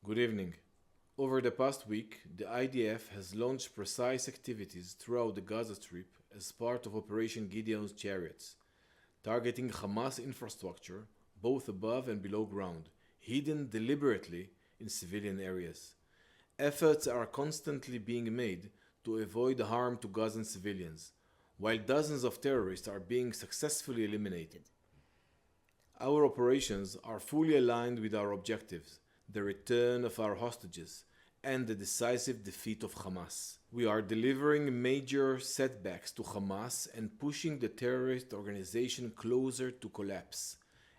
Good evening. Over the past week, the IDF has launched precise activities throughout the Gaza Strip as part of Operation Gideon's Chariots, targeting Hamas infrastructure both above and below ground, hidden deliberately in civilian areas. Efforts are constantly being made to avoid harm to Gazan civilians, while dozens of terrorists are being successfully eliminated. Our operations are fully aligned with our objectives: the return of our hostages, and the decisive defeat of Hamas. We are delivering major setbacks to Hamas and pushing the terrorist organization closer to collapse.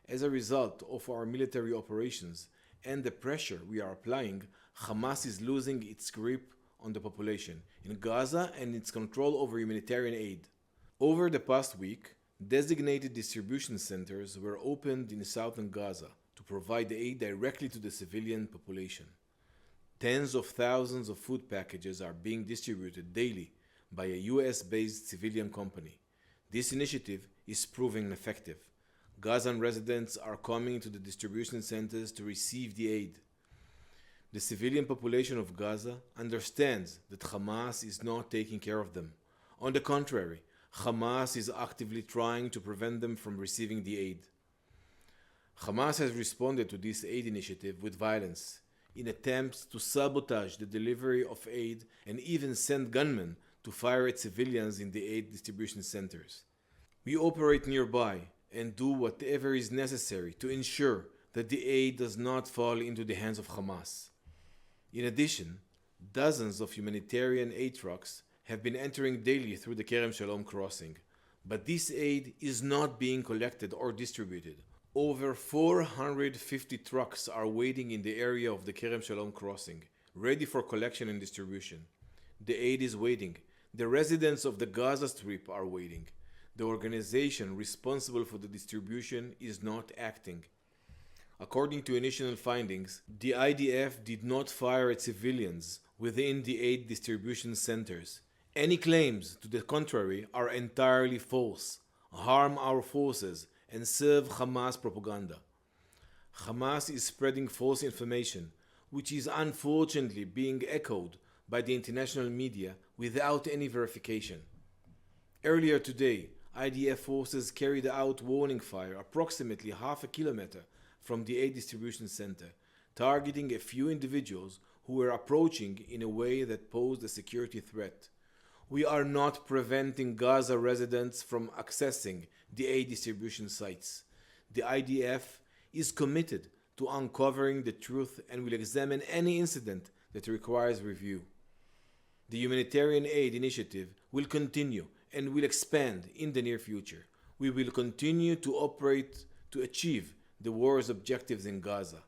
As a result of our military operations and the pressure we are applying, Hamas is losing its grip on the population in Gaza and its control over humanitarian aid. Over the past week, designated distribution centers were opened in southern Gaza to provide aid directly to the civilian population. Tens of thousands of food packages are being distributed daily by a US-based civilian company. This initiative is proving effective. Gazan residents are coming to the distribution centers to receive the aid. The civilian population of Gaza understands that Hamas is not taking care of them. On the contrary, Hamas is actively trying to prevent them from receiving the aid. Hamas has responded to this aid initiative with violence in attempts to sabotage the delivery of aid and even send gunmen to fire at civilians in the aid distribution centers. We operate nearby and do whatever is necessary to ensure that the aid does not fall into the hands of Hamas. In addition, dozens of humanitarian aid trucks have been entering daily through the Kerem Shalom crossing, but this aid is not being collected or distributed. Over 450 trucks are waiting in the area of the Kerem Shalom crossing, ready for collection and distribution. The aid is waiting. The residents of the Gaza Strip are waiting. The organization responsible for the distribution is not acting. According to initial findings, the IDF did not fire at civilians within the aid distribution centers. Any claims to the contrary are entirely false, harm our forces, and serve Hamas propaganda. Hamas is spreading false information, which is unfortunately being echoed by the international media without any verification. Earlier today, IDF forces carried out warning fire approximately half a kilometer from the aid distribution center, targeting a few individuals who were approaching in a way that posed a security threat. We are not preventing Gaza residents from accessing the aid distribution sites. The IDF is committed to uncovering the truth and will examine any incident that requires review. The humanitarian aid initiative will continue and will expand in the near future. We will continue to operate to achieve the war's objectives in Gaza.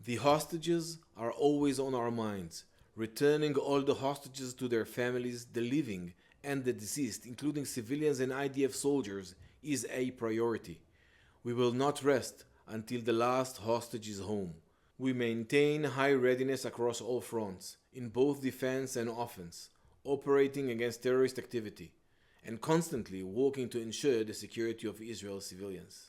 The hostages are always on our minds. Returning all the hostages to their families, the living and the deceased, including civilians and IDF soldiers, is a priority. We will not rest until the last hostage is home. We maintain high readiness across all fronts, in both defense and offense, operating against terrorist activity, and constantly working to ensure the security of Israel's civilians.